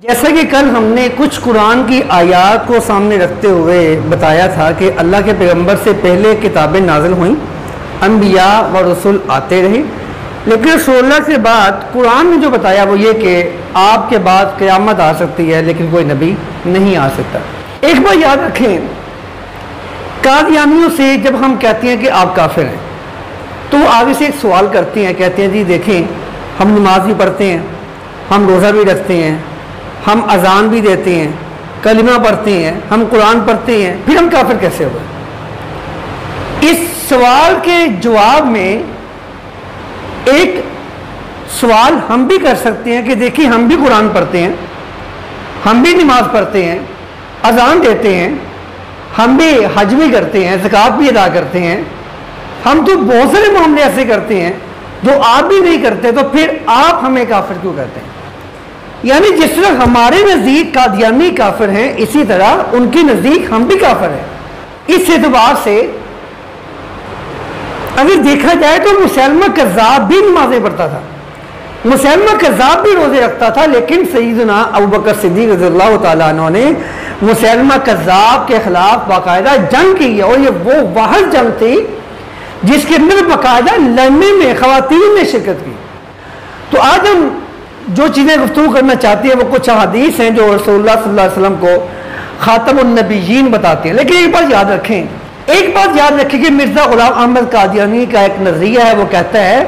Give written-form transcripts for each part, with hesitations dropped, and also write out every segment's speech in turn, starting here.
जैसा कि कल हमने कुछ कुरान की आयात को सामने रखते हुए बताया था कि अल्लाह के पैगंबर से पहले किताबें नाज़िल हुईं, अम्बिया व रसूल आते रहे, लेकिन रसूलुल्लाह के बाद कुरान में जो बताया वो ये कि आपके बाद क़यामत आ सकती है लेकिन कोई नबी नहीं आ सकता। एक बार याद रखें, कादियानियों से जब हम कहते हैं कि आप काफिर हैं तो वो आगे से एक सवाल करते हैं, कहते हैं जी देखें, हम नमाज भी पढ़ते हैं, हम रोज़ा भी रखते हैं, हम अजान भी देते हैं, कलिमा पढ़ते हैं, हम कुरान पढ़ते हैं, फिर हम काफिर कैसे हुए? इस सवाल के जवाब में एक सवाल हम भी कर सकते हैं कि देखिए, हम भी कुरान पढ़ते हैं, हम भी नमाज पढ़ते हैं, अजान देते हैं, हम भी हज भी करते हैं, ज़कात भी अदा करते हैं, हम तो बहुत सारे मामले ऐसे करते हैं जो आप भी नहीं करते, तो फिर आप हमें काफिर क्यों कहते हैं? यानी जिस तरह हमारे नज़दीक कादियानी काफिर हैं, इसी तरह उनके नज़दीक हम भी काफिर हैं। इस एतबार से अगर देखा जाए तो मुसैलमा कज़्ज़ाब भी नमाज़ें पढ़ता था, मुसैलमा कज़्ज़ाब भी रोज़े रखता था, लेकिन सैयदना अबू बकर सिद्दीक़ रज़ियल्लाहु तआला अन्हु ने मुसैलमा कज़्ज़ाब के खिलाफ बाकायदा जंग की है, और ये वो वाहिद जंग थी जिसके अंदर बाकायदा लड़ने में ख़वातीन ने शिरकत की। तो आज हम जो चीज़ें गुफ्तगू करना चाहती है वो कुछ हदीस हैं जो रसूलुल्लाह सल्लल्लाहु अलैहि वसल्लम को खातमुन नबिय्यीन बताती हैं। लेकिन एक बात याद रखें, कि मिर्ज़ा ग़ुलाम अहमद कादियानी का एक नज़रिया है, वो कहता है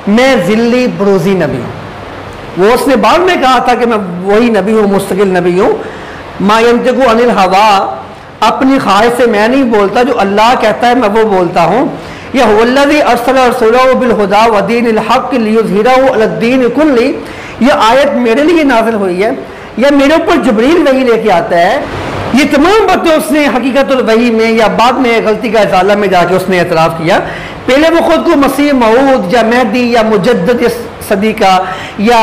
मैं ज़िल्ली बरूज़ी नबी हूँ। वो उसने बाद में कहा था कि मैं वही नबी हूँ, मुस्तकिल नबी हूँ। मा यंतिक़ु अनिल हवा, अपनी ख्वाहिश से मैं नहीं बोलता, जो अल्लाह कहता है मैं वो बोलता हूँ। या हुवल्लज़ी अरसला रसूलहु बिल हुदा व दीनिल हक़्क़ लियुज़हिरहु अलद्दीन कुल्ली, यह आयत मेरे लिए नाज़िल हुई है, या मेरे ऊपर जिब्रील वही लेके आता है। ये तमाम बातें उसने हकीकतुल वही में या बाद में गलती का इज़ाला में जाके उसने एतराफ़ किया। पहले वो ख़ुद को मसीह मऊद या मेहदी या मुजद्दिद सदी का या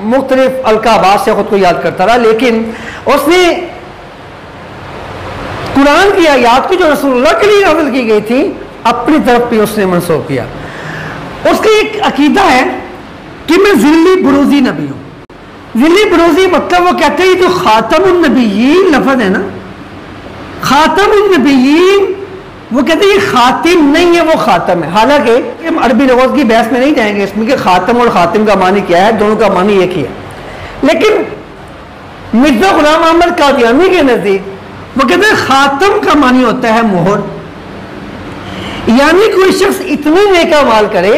मुख्तलिफ अलकाबात से ख़ुद को याद करता रहा, लेकिन उसने कुरान की आयात को जो रसूलुल्लाह के लिए नाज़िल की गई थी अपनी तरफ भी उसने मनसूब किया। उसका एक अकीदा है कि मैं ज़िल्ली बरूज़ी नबी हूँ। ज़िल्ली बरूज़ी मतलब वो कहते हैं जो खातमुन नबिय्यीन लफ्ज़ है ना, खातमुन नबिय्यीन, वो कहते हैं ये खातिम नहीं है, वो खातम है। हालांकि हम अरबी लग़त की बहस में नहीं जाएंगे इसमें कि खातम और खातिम का मानी क्या है, दोनों का मानी एक ही है। लेकिन मिर्ज़ा ग़ुलाम अहमद कादियानी के नज़दीक वो कहते हैं खातम का मानी होता है मोहर। यानी कोई शख्स इतनी नेका माल करे,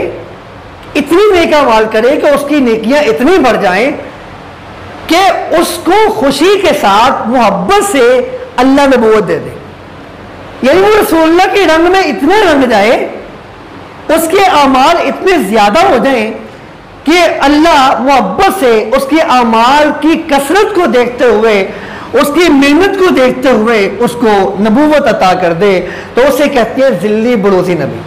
इतनी नेका माल करे कि उसकी नेकियां इतनी बढ़ जाएं कि उसको खुशी के साथ मोहब्बत से अल्लाह नबूवत दे दे। यानी वो रसूलुल्लाह के रंग में इतने रंग जाए, उसके अमाल इतने ज्यादा हो जाएं कि अल्लाह मोहब्बत से उसके अमाल की कसरत को देखते हुए, उसकी मेहनत को देखते हुए उसको नबूवत अता कर दे, तो उसे कहते हैं ज़िल्ली बरूज़ी नबी।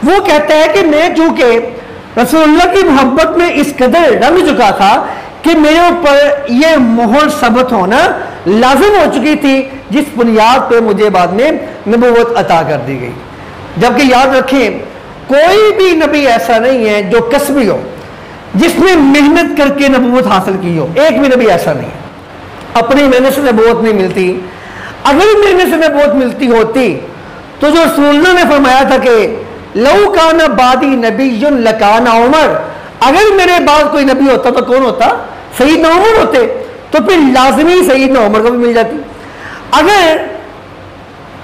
वो कहता है कि मैं चूंकि रसूलुल्लाह की मोहब्बत में इस कदर रंग चुका था कि मेरे ऊपर यह मोहर सबत होना लाजिम हो चुकी थी, जिस बुनियाद पे मुझे बाद में नबूवत अता कर दी गई। जबकि याद रखें, कोई भी नबी ऐसा नहीं है जो कसबी हो, जिसने मेहनत करके नबूवत हासिल की हो। एक भी नबी ऐसा नहीं है, अपनी मेहनत से नबूवत नहीं मिलती। अगर मेहनत से नबूवत मिलती होती तो जो रसूलुल्लाह ने फरमाया था कि लौ काना बादी नबियुन लकाना उमर, अगर मेरे बाद कोई नबी होता तो कौन होता? सैयदना उमर होते, तो फिर लाजमी सैयदना उमर को भी मिल जाती। अगर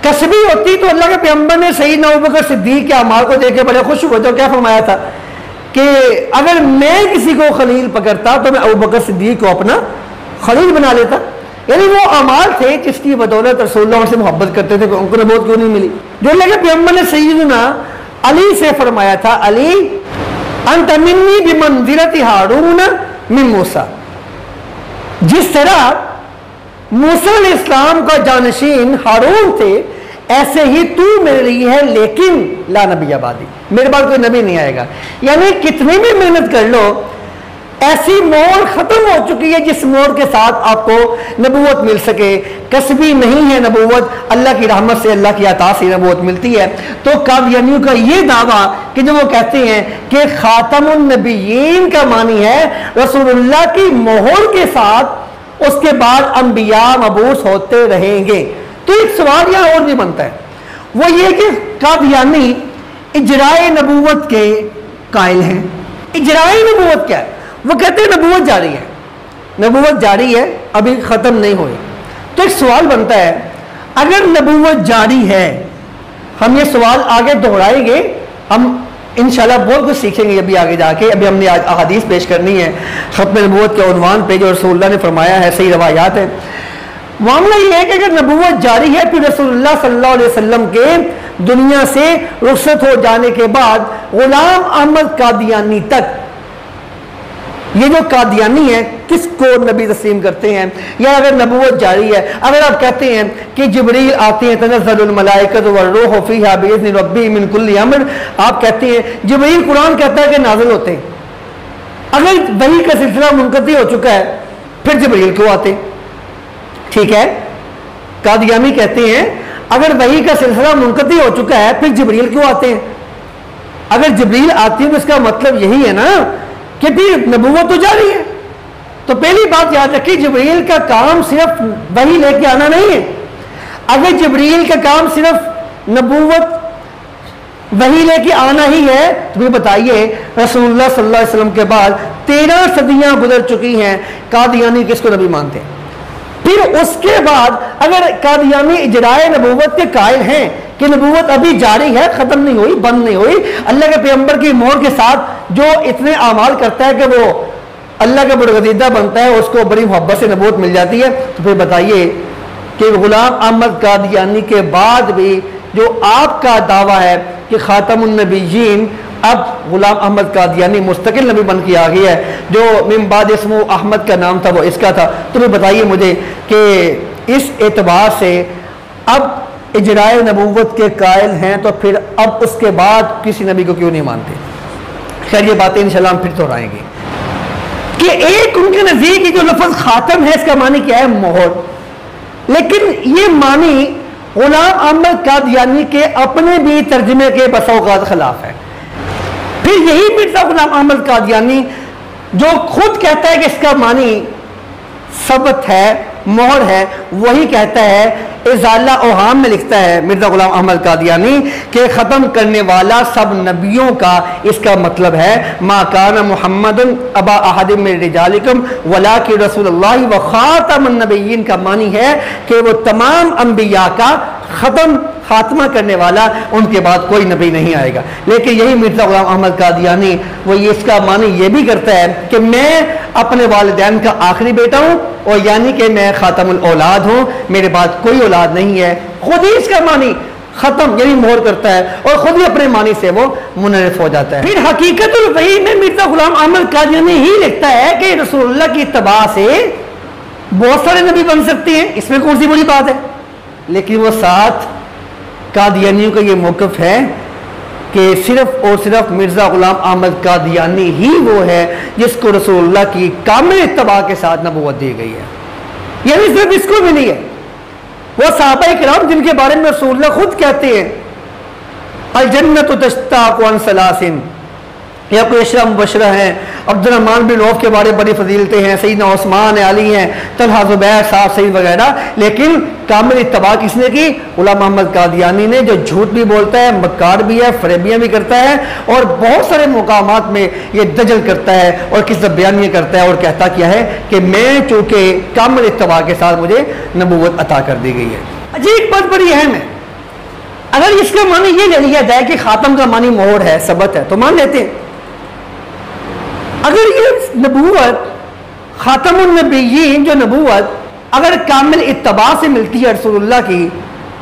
कसबी होती तो अल्लाह के पैगंबर ने सैयदना अबू बकर सिद्दीक़ के अमाल को देख के बड़े खुश हुए, तो क्या फरमाया था कि अगर मैं किसी को खलील पकड़ता तो मैं अबू बकर सिद्दीक़ को अपना खलील बना लेता। यानी वो अमाल थे जिसकी बदौलत रसूलुल्लाह से मोहब्बत करते थे, उनको नबूवत क्यों नहीं मिली? जो अल्लाह के पैगंबर ने सैयदना अली से फरमाया था, अली अंत मिन्नी बिमंज़िलति हारून मिन मूसा, जिस तरह मूसा अलैहिस्सलाम का जानशीन हारून थे, ऐसे ही तू मेरे लिए है, लेकिन ला नबी आबादी, मेरे बाद कोई नबी नहीं आएगा। यानी कितनी भी मेहनत कर लो, ऐसी मोड़ खत्म हो चुकी है जिस मोड़ के साथ आपको नबूवत मिल सके। कसबी नहीं है नबूवत, अल्लाह की रहमत से, अल्लाह की अता से नबूवत मिलती है। तो कादियानियों का ये दावा कि जो वो कहते हैं कि खातमुन नबिय्यीन का मानी है रसूलुल्लाह की मोहर के साथ उसके बाद अंबिया मबूस होते रहेंगे। तो एक सवाल यहां और भी बनता है, वो ये कि कादियानी इजराए नबूवत के कायल हैं। इजराए नबूवत क्या है? वो कहते हैं नबूवत जारी है, नबूवत जारी है, अभी ख़त्म नहीं हुई। तो एक सवाल बनता है, अगर नबूवत जारी है, हम ये सवाल आगे दोहराएंगे, हम इंशाल्लाह बहुत कुछ सीखेंगे अभी आगे जाके। अभी हमने आज अहादीस पेश करनी है खत्म नबूवत के उन्वान पे, जो रसूलुल्लाह ने फरमाया है, सही रवायात है। मामला ये है कि अगर नबूवत जारी है, फिर रसूलुल्लाह सल्लल्लाहु अलैहि वसल्लम के दुनिया से रुखसत हो जाने के बाद गुलाम अहमद कादियानी तक, ये जो कादियानी है किसको नबी तस्लीम करते हैं? या अगर नबूवत जारी है, अगर आप कहते हैं कि जिब्रील आते हैं, तनज़्ज़लुल मलाइकतु वर्रूहु फ़ीहा बिइज़्नि रब्बिहिम मिन कुल्लि अम्र, आप कहते हैं जिब्रील कुरान कहता है कि नाज़िल होते हैं। अगर वही का सिलसिला मुनक़ती हो चुका है, फिर जिब्रील क्यों आते? ठीक है, कादियानी कहते हैं अगर वही का सिलसिला मुनक़ती हो चुका है, फिर जिब्रील क्यों आते हैं? अगर जिब्रील आते हैं तो इसका मतलब यही है ना कि फिर नबूवत तो जारी है। तो पहली बात याद रखिए, जिब्रील का काम सिर्फ वही लेके आना नहीं है। अगर जिब्रील का काम सिर्फ नबूवत वही लेके आना ही है, तो फिर बताइए रसूलुल्लाह सल्लल्लाहु अलैहि वसल्लम के बाद 13 सदियां गुजर चुकी हैं, कादियानी किसको नबी मानते हैं? फिर उसके बाद अगर कादियानी इजराए नबूवत के कायल हैं कि नबूवत अभी जारी है, खत्म नहीं हुई, बंद नहीं हुई, अल्लाह के पैगंबर की मोहर के साथ जो इतने आमाल करता है कि वो अल्लाह का बरगजीदा बनता है, उसको बड़ी मोहब्बत से नबूवत मिल जाती है, तो फिर बताइए कि गुलाम अहमद कादियानी के बाद भी जो आपका दावा है कि खातमुन नबीयीन, अब गुलाम अहमद कादियानी मुस्तकिल नबी बन के आ गया है, जो मिन बाद इस्मु अहमद का नाम था वो इसका था। तो फिर बताइए मुझे कि इस एतबार से अब इजराए नबूवत के कायल हैं, तो फिर अब उसके बाद किसी नबी को क्यों नहीं मानते? खैर, ये बातें इंशाल्लाह हम फिर दोहराएंगे कि एक उनके नज़दीक जो लफ्ज़ खातम है, इसका मानी क्या है? मोहर। लेकिन ये मानी गुलाम अहमद कादियानी के अपने भी तर्जमे के बसौकात खिलाफ है। फिर यही मिर्जा गुलाम अहमद कादियानी जो खुद कहता है कि इसका मानी सबत है, मोहर है, वही कहता है, इज़ाला ओहाम में लिखता है मिर्जा गुलाम अहमद कादियानी के ख़त्म करने वाला सब नबियों का इसका मतलब है मा कान मुहम्मदुन अबा अहदिम मिन रिजालिकुम वलाकिन रसूलुल्लाह व खातमुन नबिय्यीन का मानी है कि वो तमाम अंबिया का खात्मा करने वाला, उनके बाद कोई नबी नहीं आएगा। लेकिन यही मिर्जा गुलाम अहमद कादियानी वो ये इसका मानी ये भी करता है कि मैं अपने वालिदैन का आखिरी बेटा हूँ, और यानी कि मैं खातमुल औलाद हूँ, मेरे बाद कोई औलाद नहीं है। खुद ही इसका मानी खत्म यानी मोहर करता है और खुद ही अपने मानी से वो मुनरिफ हो जाता है। फिर हकीकतुल वही में मिर्जा गुलाम अहमद कादियानी ही लिखता है कि रसूलुल्लाह की इत्तबा से बहुत सारे नबी बन सकते हैं, इसमें कौन सी बड़ी बात है? लेकिन वो साथ कादियानियों का ये मौक़िफ़ है कि सिर्फ और सिर्फ मिर्ज़ा गुलाम अहमद कादियानी ही वो है जिसको रसूलुल्लाह की कामिल इत्तबा के साथ नबूवत दी गई है। यानी सिर्फ इसको भी नहीं है, वो सहाबा किराम जिनके बारे में रसूलुल्लाह खुद कहते हैं अल जन्नतु तश्ताक़ु अन सलासिन, या कोई अशरा मुबशरा हैं, अब्दुर्रहमान बिन औफ के बारे में बड़ी फजीलतें हैं, सईदना उस्मान अली हैं, तलहा ज़ुबैर साहब सईद वगैरह। लेकिन कामिल इत्तबा किसने की? गुलाम अहमद कादियानी ने, जो झूठ भी बोलता है, मक्कार भी है, फरेबियाँ भी करता है, और बहुत सारे मुकामात में ये दजल करता है और किस बयानियाँ करता है, और कहता क्या है कि मैं चूँकि कामिल इत्तबा के साथ मुझे नबूवत अता कर दी गई है। अच्छा, एक बात बड़ी अहम है, अगर इसका मानी ये ले लिया जाए कि खातम का मानी मोहर है, सबत है, तो मान लेते हैं। अगर ये नबूवत खातमुन नबिय्यीन जो नबूवत अगर कामिल इत्तबा से मिलती है रसूलुल्लाह की,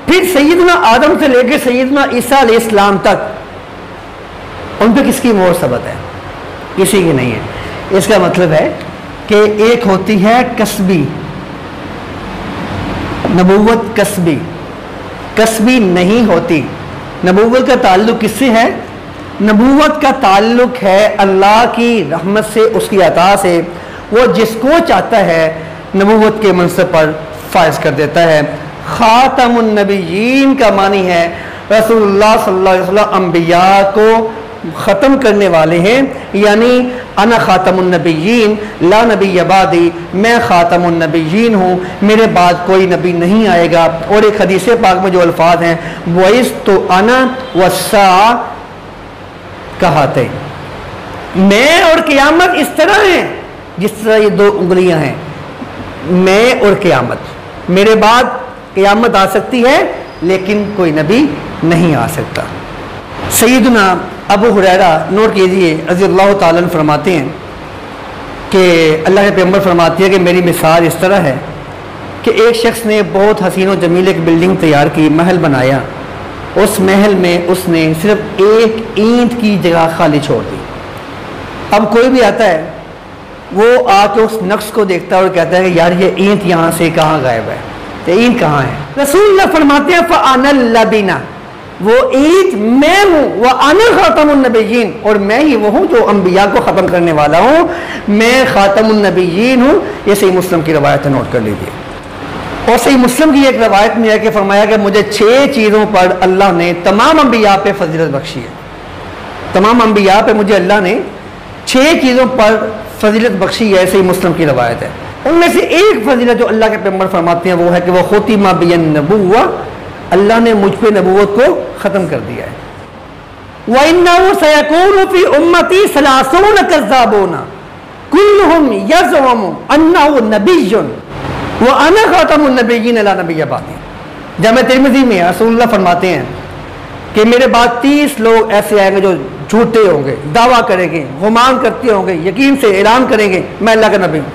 फिर सैयदना आदम से लेकर सैयदना ईसा अलैहिस्सलाम तक उन पर किसकी मोहर सबत है? किसी की नहीं है। इसका मतलब है कि एक होती है कसबी नबूवत, कसबी नहीं होती। नबूवत का ताल्लुक किससे है? नबूवत का ताल्लुक है अल्लाह की रहमत से, उसकी अता से। वो जिसको चाहता है नबूवत के मनसब पर फायज कर देता है। खातमुन नबिय्यीन का मानी है रसूलुल्लाह सल्लल्लाहु अलैहि वसल्लम अंबिया को ख़त्म करने वाले हैं, यानी अना खातमुन नबिय्यीन ला नबी बादी, मैं खातमुन नबिय्यीन हूँ, मेरे बाद कोई नबी नहीं आएगा। और एक हदीस पाक में जो अल्फाज हैं, वइस तो अना वस्सा कहाते, मैं और क़यामत इस तरह है जिस तरह ये दो उंगलियां हैं, मैं और क़यामत। मेरे बाद क़यामत आ सकती है लेकिन कोई नबी नहीं आ सकता। सैयदना अबू हुरैरा, नोट कीजिए, रज़ियल्लाहु ताला अन्हु फरमाते हैं कि अल्लाह के पैगंबर फरमाते हैं कि मेरी मिसाल इस तरह है कि एक शख्स ने बहुत हसीन व जमील एक बिल्डिंग तैयार की, महल बनाया। उस महल में उसने सिर्फ एक ईंट की जगह खाली छोड़ दी। अब कोई भी आता है वो आके उस नक्श को देखता है और कहता है कि यार ये ईंट यहाँ से कहाँ गायब है, तो ईंट कहाँ है? रसूलुल्लाह फरमाते हैं फ़अनल लबीना, वो ईंट मैं हूँ, वह अना खातमुन नबिय्यीन, और मैं ही वो हूँ जो अंबिया को ख़त्म करने वाला हूँ, मैं खातमुन नबिय्यीन हूँ। ये सही मुस्लिम की रवायत नोट कर लीजिए। और सही मुस्लिम की एक रवायत में है कि फरमाया कि मुझे 6 चीज़ों पर अल्लाह ने तमाम अंबिया पे फजीलत बख्शी है। तमाम अंबिया पे मुझे अल्लाह ने 6 चीज़ों पर फजीलत बख्शी है, सही मुस्लिम की रवायत है। उनमें से एक फजीलत जो अल्लाह के पैगंबर फरमाते हैं वो है कि वह खुतिमा बियन नबुव्वा, अल्लाह ने मुझ पे नबूवत को ख़त्म कर दिया है। व इन्नहु सयकूनु फी उम्मती सलासून कज़्ज़ाबून कुल्लुहुम यज़अमु अन्नहु नबिय्युन व अना खातमुन नबिय्यीन ला नबिय्य बादी। जामे तिर्मिज़ी में रसूलुल्लाह फरमाते हैं कि मेरे बाद 30 लोग ऐसे आएंगे जो झूठे होंगे, दावा करेंगे, गुमान करते होंगे, यकीन से ऐलान करेंगे मैं अल्लाह का नबी हूँ।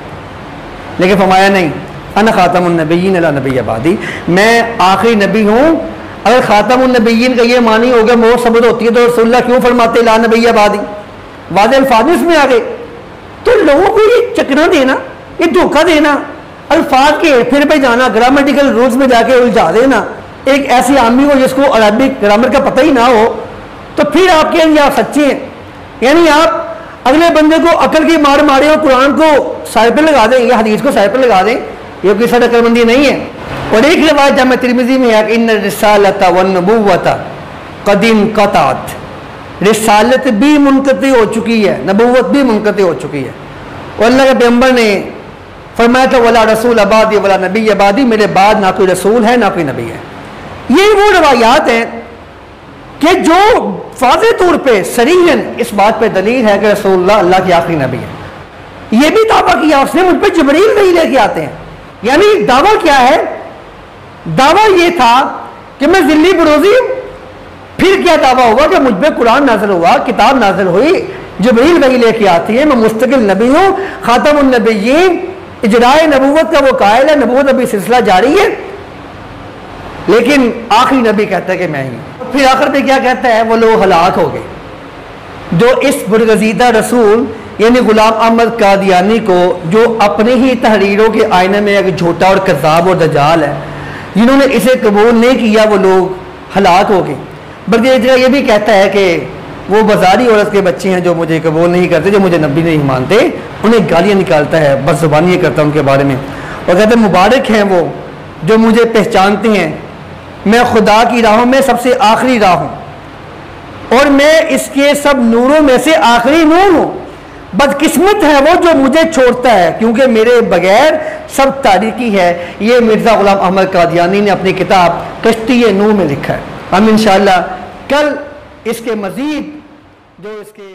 लेकिन फरमाया नहीं, अना खातमुन नबिय्यीन ला नबिय्य बादी, मैं आखिरी नबी हूँ। अगर खातमुन नबिय्यीन का ये मानी हो गया, मोहर सबूत होती है, तो रसूलुल्लाह क्यों फरमाते ला नबिय्य बादी? वाज़े अल्फाज में आ गए। तो लोगों को ये चकना देना, ये धोखा देना, अल्फाज के फिर पे जाना, ग्रामेटिकल रूल्स में जाके उलझा देना एक ऐसे आदमी को जिसको अरबिक ग्रामर का पता ही ना हो, तो फिर आप कहेंगे आप सच्चे हैं। यानी आप अगले बंदे को अकल की मार मारे और कुरान को सार पे लगा दें या हदीस को सार पे लगा दें, ये कोई सद अकलमंदी नहीं है। और एक रिवायत जामे तिर्मिज़ी में है कि इन्न रिसालता वन नबुव्वता कदीम कतात, रिसालत भी मुनक़ती हो चुकी है, नबुव्वत भी मुनक़ती हो चुकी है। और अल्लाह के पैगंबर ने फरमाया था वला रसूल अबादी वला नबी अबादी, मेरे बाद ना कोई रसूल है ना कोई नबी है। ये वो रवायात हैं कि जो वाज़े तौर पे सरीहन इस बात पे दलील है कि रसूलुल्लाह अल्लाह के आखिरी नबी है। ये भी दावा किया उसने, मुझ पर जिब्रील वही लेके आते हैं। यानी दावा क्या है? दावा ये था कि मैं ज़िल्ली बरोज़ी हूँ। फिर क्या दावा हुआ कि मुझ पर कुरान नाज़िल हुआ, किताब नाज़िल हुई, जिब्रील वही लेके आती है, मैं मुस्तकिल नबी हूँ, खातमुन नबिय्यीन, इजराए नबूवत का वो कायल है, नबूवत अभी सिलसिला जारी है, लेकिन आखिरी नबी कहता है कि मैं ही। फिर आखिर में क्या कहता है? वो लोग हलाक हो गए जो इस बरगज़ीदा रसूल यानी गुलाम अहमद कादियानी को, जो अपने ही तहरीरों के आईने में एक झूठा और कज़्ज़ाब और दजाल है, जिन्होंने इसे कबूल नहीं किया, वो लोग हलाक हो गए। बल्कि एक जगह ये भी कहता है कि वो बाजारी औरत के बच्चे हैं जो मुझे कबूल नहीं करते, जो मुझे नबी नहीं मानते, उन्हें गालियाँ निकालता है, बदज़ुबानियाँ करता है उनके बारे में, और कहते हैं मुबारक हैं वो जो मुझे पहचानते हैं, मैं खुदा की राहों में सबसे आखिरी राह हूँ और मैं इसके सब नूरों में से आखिरी नूर हूँ। बदकिस्मत है वो जो मुझे छोड़ता है क्योंकि मेरे बगैर सब तारीकी है। ये मिर्ज़ा गुलाम अहमद कादियानी ने अपनी किताब कश्ती नूर में लिखा है। हम इंशाअल्लाह कल इसके मज़ीद जो इसके